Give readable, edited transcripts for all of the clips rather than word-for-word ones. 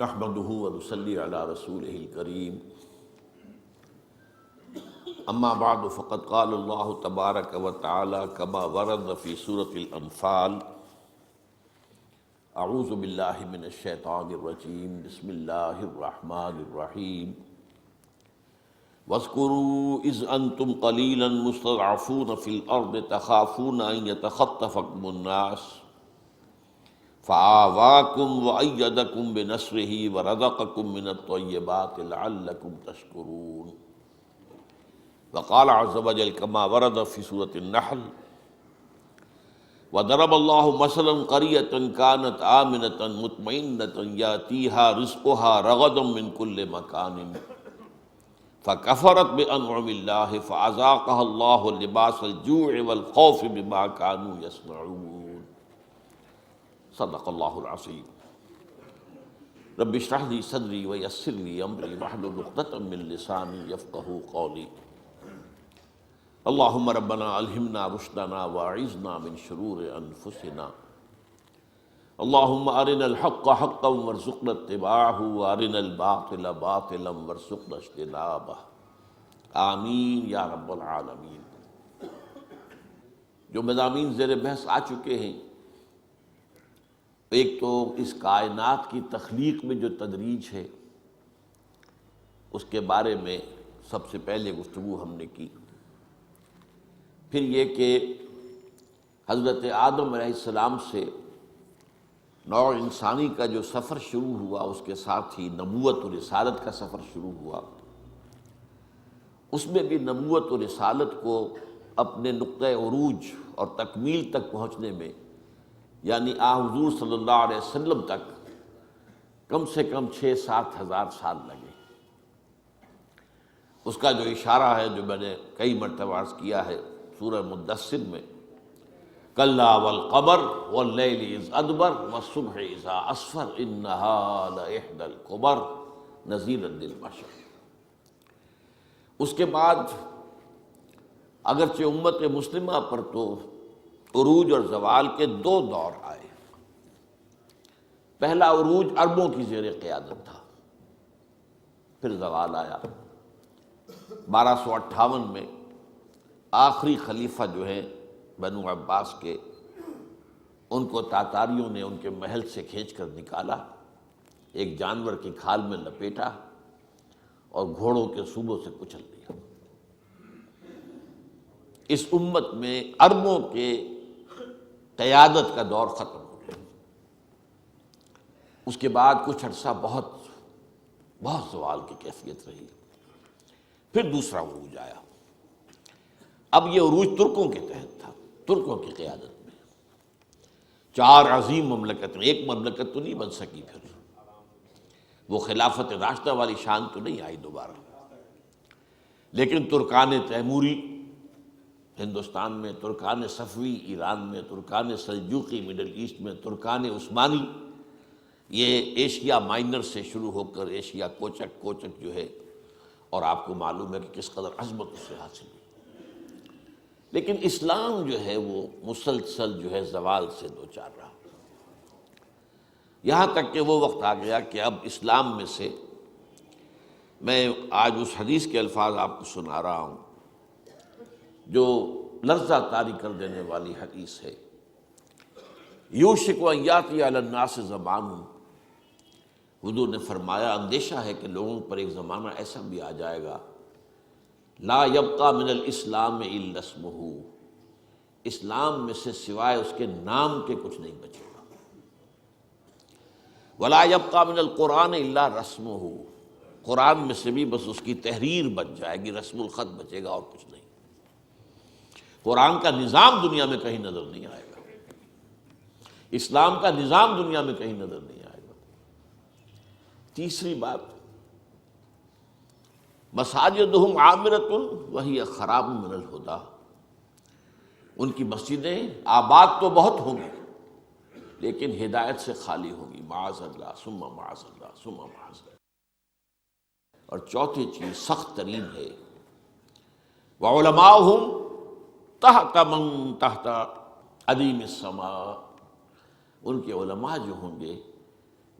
نحمده ونصلي على رسوله الكريم اما بعد فقد قال الله تبارك وتعالى كما ورد في سورة الانفال اعوذ بالله من الشيطان الرجيم بسم الله الرحمن الرحيم واذكروا اذ انتم قليلا مستضعفون في الارض تخافون ان يتخطفكم الناس فآواكم وأيدكم بنصره ورزقكم من الطيبات لعلكم تشكرون وقال عز وجل كما ورد في سورة النحل وضرب الله مثلا قرية كانت آمنة مطمئنة يأتيها رزقها رغدا من كل مكان فكفرت بأنعم الله فأذاقها الله لباس الجوع والخوف بما كانوا يصنعون صدق اللہ العظیم رب اشرح لي صدری ویسر لي امری واحلل عقدۃ من لسانی یفقہوا قولی اللہم ربنا الہمنا رشدنا واعذنا من شرور انفسنا اللہم ارنا الحق حقا وارزقنا اتباعہ وارنا الباطل باطلا وارزقنا اجتنابہ آمین یا رب العالمین۔ جو مضامین زیر بحث آ چکے ہیں، ایک تو اس کائنات کی تخلیق میں جو تدریج ہے اس کے بارے میں سب سے پہلے گفتگو ہم نے کی، پھر یہ کہ حضرت آدم علیہ السلام سے نوع انسانی کا جو سفر شروع ہوا اس کے ساتھ ہی نبوت و رسالت کا سفر شروع ہوا، اس میں بھی نبوت و رسالت کو اپنے نقطۂ عروج اور تکمیل تک پہنچنے میں یعنی حضور صلی اللہ علیہ وسلم تک کم سے کم 6-7 ہزار سال لگے۔ اس کا جو اشارہ ہے جو میں نے کئی مرتبہ عرض کیا ہے سورہ مدثر میں، کلا والقمر واللیل اذ ادبر والصبح اذا اسفر انہا لإحدی الکبر نذیرا للبشر۔ اس کے بعد اگرچہ امت مسلمہ پر تو عروج اور زوال کے 2 دور آئے۔ پہلا عروج عربوں کی زیر قیادت تھا، پھر زوال آیا۔ 1258 میں آخری خلیفہ جو ہیں بنو عباس کے، ان کو تاتاریوں نے ان کے محل سے کھینچ کر نکالا، ایک جانور کی کھال میں لپیٹا اور گھوڑوں کے صوبوں سے کچل دیا۔ اس امت میں عربوں کے قیادت کا دور ختم ہو گیا۔ اس کے بعد کچھ عرصہ بہت زوال کی کیفیت رہی، پھر دوسرا عروج آیا۔ اب یہ عروج ترکوں کے تحت تھا، ترکوں کی قیادت میں 4 عظیم مملکتیں، ایک مملکت تو نہیں بن سکی، پھر وہ خلافت راشدہ والی شان تو نہیں آئی دوبارہ، لیکن ترکان تیموری ہندوستان میں، ترکان صفوی ایران میں، ترکان سلجوقی مڈل ایسٹ میں، ترکان عثمانی یہ ایشیا مائنر سے شروع ہو کر ایشیا کوچک جو ہے، اور آپ کو معلوم ہے کہ کس قدر عظمت اس سے حاصل ہوئی۔ لیکن اسلام جو ہے وہ مسلسل جو ہے زوال سے دوچار رہا، یہاں تک کہ وہ وقت آ گیا کہ اب اسلام میں سے میں آج اس حدیث کے الفاظ آپ کو سنا رہا ہوں جو لرزہ طاری کر دینے والی حدیث ہے۔ یوشک ان یاتی علی الناس زمان، حضور نے فرمایا اندیشہ ہے کہ لوگوں پر ایک زمانہ ایسا بھی آ جائے گا لا یبقى من الاسلام الا اسمہ، اسلام میں سے سوائے اس کے نام کے کچھ نہیں بچے گا، ولا یبقى من القرآن الا رسمہ، قرآن میں سے بھی بس اس کی تحریر بچ جائے گی، رسم الخط بچے گا اور کچھ نہیں۔ قرآن کا نظام دنیا میں کہیں نظر نہیں آئے گا، اسلام کا نظام دنیا میں کہیں نظر نہیں آئے گا۔ تیسری بات، مساجدہم عامرۃ وہی خراب من الہدی، ان کی مسجدیں آباد تو بہت ہوں گی لیکن ہدایت سے خالی ہوں گی، معاذ اللہ ثم معاذ اللہ ثم معاذ اللہ۔ اور چوتھی چیز سخت ترین ہے، وعلماؤہم تحت من تحت عدیم السماء، ان کے علماء جو ہوں گے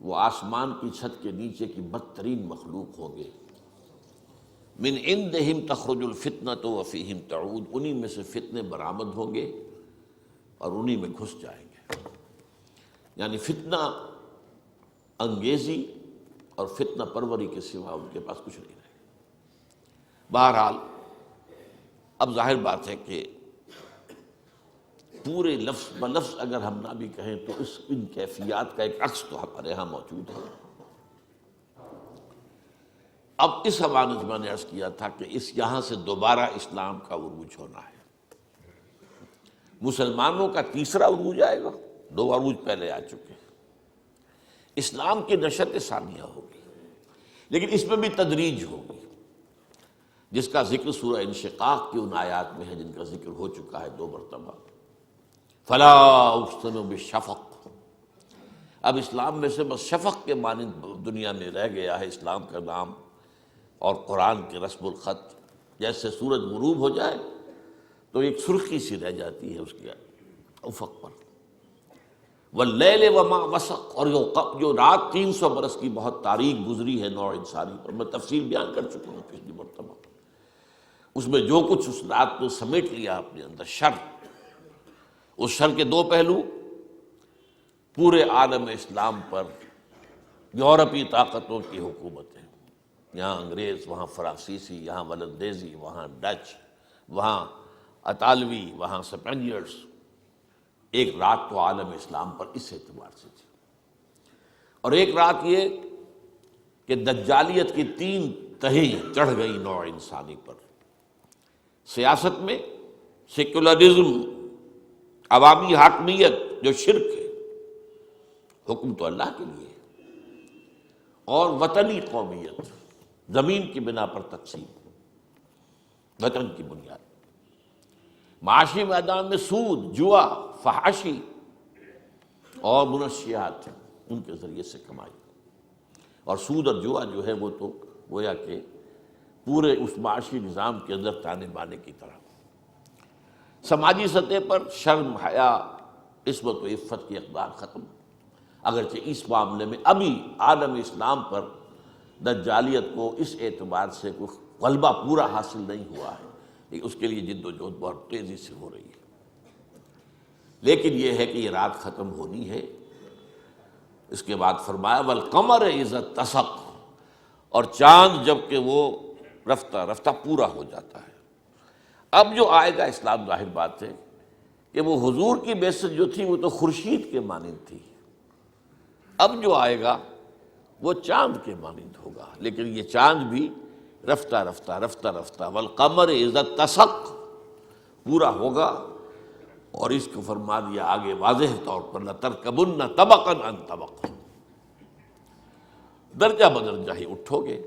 وہ آسمان کی چھت کے نیچے کی بدترین مخلوق ہوں گے. من عندہم تخرج الفتنۃ وفیہم تعود، انہی میں سے فتنے برآمد ہوں گے اور انہی میں گھس جائیں گے. یعنی فتنہ انگیزی اور فتنہ پروری کے سوا ان کے پاس کچھ نہیں رہے. بہرحال اب ظاہر بات ہے کہ پورے لفظ بلفظ اگر ہم نہ بھی کہیں تو ان کیفیات کا ایک عکس تو ہمارے یہاں موجود ہے. اب اس حوالے سے میں نے عرض کیا تھا کہ یہاں سے دوبارہ اسلام کا عروج ہونا ہے. مسلمانوں کا تیسرا عروج آئے گا، 2 عروج پہلے آ چکے ہیں. اسلام کی نشت ثانیہ ہوگی، لیکن اس میں بھی تدریج ہوگی، جس کا ذکر سورہ انشقاق کی ان آیات میں ہے جن کا ذکر ہو چکا ہے 2 مرتبہ. فلا اقسم بالشفق، اب اسلام میں سے بس شفق کے مانند دنیا میں رہ گیا ہے اسلام کا نام اور قرآن کے رسم الخط. جیسے سورج غروب ہو جائے تو ایک سرخی سی رہ جاتی ہے اس کے افق پر. واللیل وما وسق، اور جو رات 300 برس کی بہت تاریک گزری ہے نوع انسانی پر، میں تفصیل بیان کر چکا ہوں پچھلی مرتبہ. اس میں جو کچھ اس رات کو سمیٹ لیا اپنے اندر شر، اس شر کے 2 پہلو، پورے عالم اسلام پر یورپی طاقتوں کی حکومتیں، یہاں انگریز، وہاں فرانسیسی، یہاں ولندیزی، وہاں ڈچ، وہاں اطالوی، وہاں سپینیئرز. ایک رات تو عالم اسلام پر اس اعتبار سے تھی. اور ایک رات یہ کہ دجالیت کی 3 تہیں چڑھ گئی نوع انسانی پر. سیاست میں سیکولرزم، عوامی حاکمیت جو شرک ہے، حکم تو اللہ کے لیے ہے، اور وطنی قومیت، زمین کی بنا پر تقسیم، وطن کی بنیاد. معاشی میدان میں سود، جوا، فحاشی اور منشیات ان کے ذریعے سے کمائی. اور سود اور جوا جو ہے وہ تو گویا کہ پورے اس معاشی نظام کے اندر تانے بانے کی طرح. سماجی سطح پر شرم، حیا، عصمت و عفت کی اقدار ختم، اگرچہ اس معاملے میں ابھی عالم اسلام پر دجالیت کو اس اعتبار سے کوئی غلبہ پورا حاصل نہیں ہوا ہے، اس کے لیے جد و جہد بہت تیزی سے ہو رہی ہے. لیکن یہ ہے کہ یہ رات ختم ہونی ہے. اس کے بعد فرمایا والقمر اذا اتسق، اور چاند جب کہ وہ رفتہ رفتہ پورا ہو جاتا ہے. اب جو آئے گا اسلام ظاہر بات ہے کہ وہ حضور کی بعثت جو تھی وہ تو خورشید کے مانند تھی، اب جو آئے گا وہ چاند کے مانند ہوگا. لیکن یہ چاند بھی رفتہ رفتہ رفتہ رفتہ والقمر اذا اتسق پورا ہوگا. اور اس کو فرما دیا آگے واضح طور پر لترکبن طبقا عن طبق، درجہ بدرجہ ہی اٹھو گے،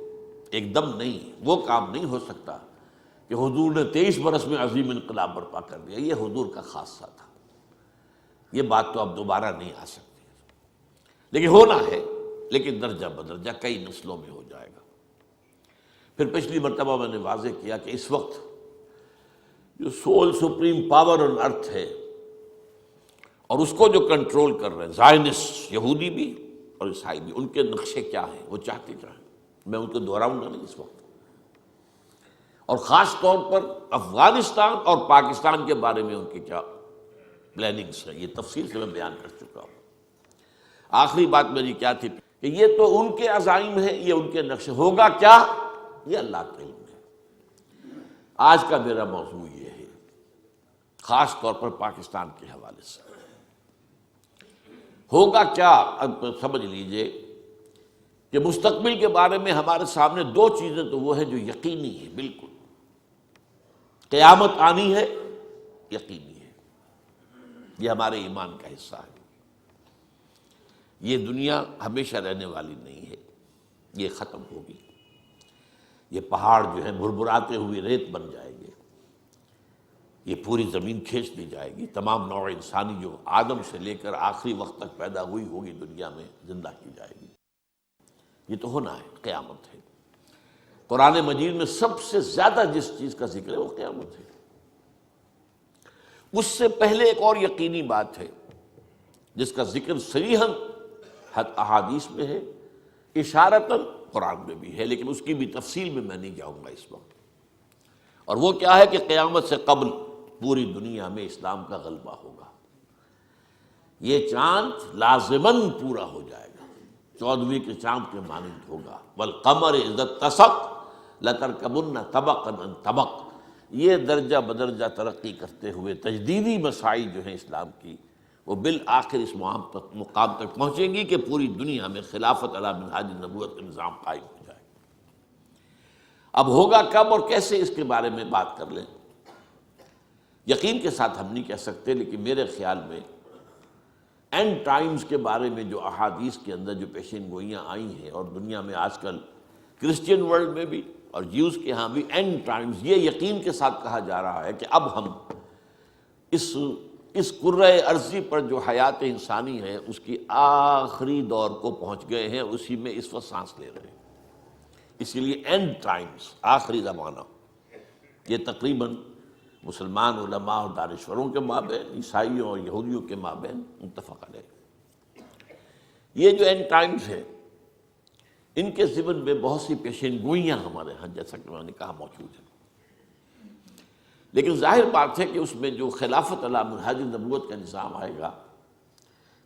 ایک دم نہیں. وہ کام نہیں ہو سکتا کہ حضور نے 23 برس میں عظیم انقلاب برپا کر دیا، یہ حضور کا خاصہ تھا. یہ بات تو اب دوبارہ نہیں آ سکتی، لیکن ہونا ہے، لیکن درجہ بدرجہ کئی نسلوں میں ہو جائے گا. پھر پچھلی مرتبہ میں نے واضح کیا کہ اس وقت جو سول سپریم پاور آن ارتھ ہے اور اس کو جو کنٹرول کر رہے ہیں زائنسٹ، یہودی بھی اور عیسائی بھی، ان کے نقشے کیا ہیں، وہ چاہتے کیا ہیں، میں ان کو دہراؤں گا نہیں اس وقت. اور خاص طور پر افغانستان اور پاکستان کے بارے میں ان کی کیا پلاننگز ہیں، یہ تفصیل سے میں بیان کر چکا ہوں. آخری بات میری کیا تھی کہ یہ تو ان کے عزائم ہیں، یہ ان کے نقشے، ہوگا کیا یہ اللہ کے علم ہے. آج کا میرا موضوع یہ ہے، خاص طور پر پاکستان کے حوالے سے. ہوگا کیا؟ اب سمجھ لیجئے کہ مستقبل کے بارے میں ہمارے سامنے 2 چیزیں تو وہ ہیں جو یقینی ہیں، بالکل. قیامت آنی ہے، یقینی ہے، یہ ہمارے ایمان کا حصہ ہے. یہ دنیا ہمیشہ رہنے والی نہیں ہے، یہ ختم ہوگی. یہ پہاڑ جو ہیں بھربھراتے ہوئے ریت بن جائیں گے، یہ پوری زمین کھینچ لی جائے گی. تمام نوع انسانی جو آدم سے لے کر آخری وقت تک پیدا ہوئی ہوگی دنیا میں زندہ کی جائے گی. یہ تو ہونا ہے، قیامت ہے. قرآن مجید میں سب سے زیادہ جس چیز کا ذکر ہے وہ قیامت ہے. اس سے پہلے ایک اور یقینی بات ہے جس کا ذکر صریحاً احادیث میں ہے، اشارتاً قرآن میں بھی ہے، لیکن اس کی بھی تفصیل میں نہیں جاؤں گا اس وقت۔ اور وہ کیا ہے کہ قیامت سے قبل پوری دنیا میں اسلام کا غلبہ ہوگا۔ یہ چاند لازماً پورا ہو جائے گا، 14ویں کے چاند کے مانند ہوگا۔ والقمر اذا اتسق لترکبن طبقا عن طبق، یہ درجہ بدرجہ ترقی کرتے ہوئے تجدیدی مساعی جو ہیں اسلام کی، وہ بالآخر اس مقام تک پہنچیں گی کہ پوری دنیا میں خلافت علی منہاج النبوت کا نظام قائم ہو جائے۔ اب ہوگا کب اور کیسے، اس کے بارے میں بات کر لیں۔ یقین کے ساتھ ہم نہیں کہہ سکتے، لیکن میرے خیال میں اینڈ ٹائمز کے بارے میں جو احادیث کے اندر جو پیشین گوئیاں آئی ہیں، اور دنیا میں آج کل کرسچین ورلڈ میں بھی اور جیوز کے ہاں بھی اینڈ ٹائمز، یہ یقین کے ساتھ کہا جا رہا ہے کہ اب ہم اس کرۂ ارضی پر جو حیات انسانی ہے اس کی آخری دور کو پہنچ گئے ہیں، اسی میں اس وقت سانس لے رہے ہیں۔ اسی لیے اینڈ ٹائمز، آخری زمانہ، یہ تقریباً مسلمان علماء اور دانشوروں کے مابین، عیسائیوں اور یہودیوں کے مابین متفق علیہ۔ یہ جو اینڈ ٹائمز ہے، ان کے ضمن میں بہت سی پیشین گوئیاں ہمارے ہاں جیسا کہ میں نے کہا موجود ہیں، لیکن ظاہر بات ہے کہ اس میں جو خلافت علی منہاج النبوت کا نظام آئے گا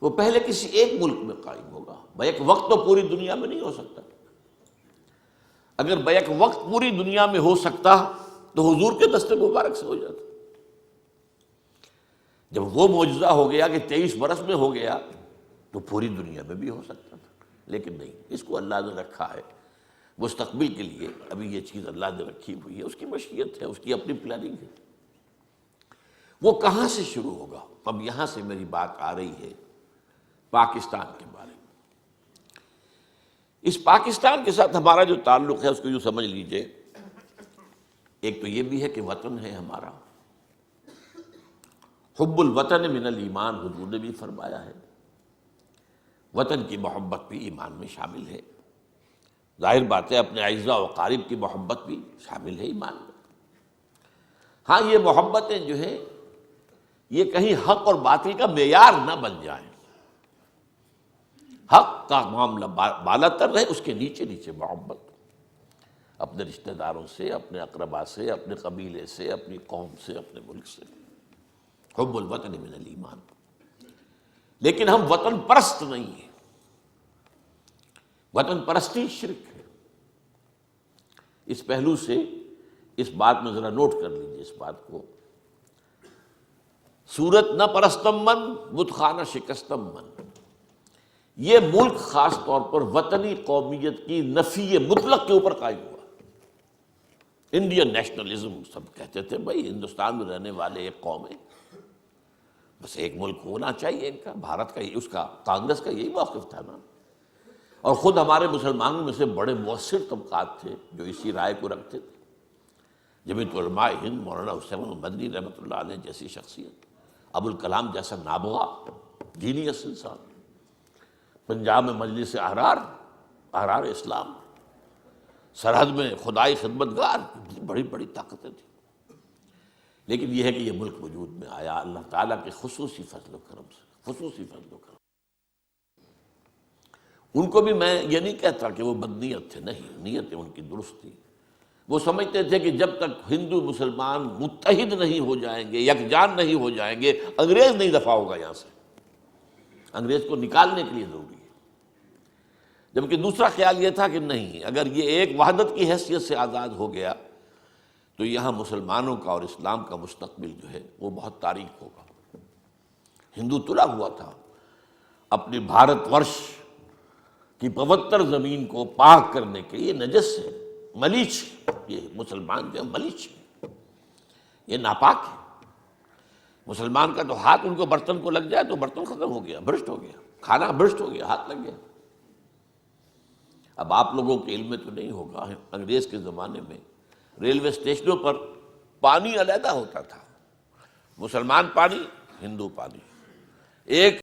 وہ پہلے کسی ایک ملک میں قائم ہوگا، بیک وقت تو پوری دنیا میں نہیں ہو سکتا۔ اگر بیک وقت پوری دنیا میں ہو سکتا تو حضور کے دست مبارک سے ہو جاتا۔ جب وہ معجزہ ہو گیا کہ 23 برس میں ہو گیا تو پوری دنیا میں بھی ہو سکتا تھا، لیکن نہیں، اس کو اللہ نے رکھا ہے مستقبل کے لیے۔ ابھی یہ چیز اللہ نے رکھی ہوئی ہے، اس کی مشیت ہے، اس کی اپنی پلاننگ ہے۔ وہ کہاں سے شروع ہوگا؟ اب یہاں سے میری بات آ رہی ہے پاکستان کے بارے میں۔ اس پاکستان کے ساتھ ہمارا جو تعلق ہے اس کو یوں سمجھ لیجئے، ایک تو یہ بھی ہے کہ وطن ہے ہمارا، حب الوطن من الایمان، حضور نے بھی فرمایا ہے، وطن کی محبت بھی ایمان میں شامل ہے۔ ظاہر بات ہے اپنے اعزاء و اقارب کی محبت بھی شامل ہے ایمان میں۔ ہاں یہ محبتیں جو ہیں یہ کہیں حق اور باطل کا معیار نہ بن جائیں، حق کا معاملہ بالا تر رہے، اس کے نیچے نیچے محبت، اپنے رشتہ داروں سے، اپنے اقربا سے، اپنے قبیلے سے، اپنی قوم سے، اپنے ملک سے، حب الوطن من الایمان۔ لیکن ہم وطن پرست نہیں ہیں، وطن پرستی شرک ہے۔ اس پہلو سے اس بات میں ذرا نوٹ کر لیجیے اس بات کو، صورت نہ پرستم من بت خانہ شکستم من، یہ ملک خاص طور پر وطنی قومیت کی نفی مطلق کے اوپر قائم ہوا۔ انڈین نیشنلزم سب کہتے تھے بھائی ہندوستان میں رہنے والے ایک قوم ہے، بس ایک ملک ہونا چاہیے ان کا، بھارت کا، اس کا کانگریس کا یہی موقف تھا نا۔ اور خود ہمارے مسلمانوں میں سے بڑے مؤثر طبقات تھے جو اسی رائے کو رکھتے تھے، جمعیت علماء ہند مولانا حسین مدنی رحمۃ اللہ علیہ جیسی شخصیت، ابوالکلام جیسا نابغہ جینیس انسان، پنجاب میں مجلس احرار اسلام، سرحد میں خدائی خدمتگار، بڑی بڑی طاقتیں تھیں۔ لیکن یہ ہے کہ یہ ملک وجود میں آیا اللہ تعالیٰ کے خصوصی فضل و کرم سے، خصوصی فضل و کرم۔ ان کو بھی میں یہ نہیں کہتا کہ وہ بدنیت تھے، نہیں، نیتیں ان کی درست تھی۔ وہ سمجھتے تھے کہ جب تک ہندو مسلمان متحد نہیں ہو جائیں گے، یکجان نہیں ہو جائیں گے، انگریز نہیں دفع ہوگا یہاں سے، انگریز کو نکالنے کے لیے ضروری ہے۔ جبکہ دوسرا خیال یہ تھا کہ نہیں، اگر یہ ایک وحدت کی حیثیت سے آزاد ہو گیا تو یہاں مسلمانوں کا اور اسلام کا مستقبل جو ہے وہ بہت تاریک ہوگا۔ ہندو تلا ہوا تھا اپنی بھارت ورش کی پوتر زمین کو پاک کرنے کے، یہ نجس ہے، ملیچ، یہ مسلمان جو ہے ملیچ ہے، یہ ناپاک ہے۔ مسلمان کا تو ہاتھ ان کو برتن کو لگ جائے تو برتن ختم ہو گیا، بھرشٹ ہو گیا، کھانا بھرشٹ ہو گیا، ہاتھ لگ گیا۔ اب آپ لوگوں کے علم میں تو نہیں ہوگا، انگریز کے زمانے میں ریلوے اسٹیشنوں پر پانی علیحدہ ہوتا تھا، مسلمان پانی، ہندو پانی، ایک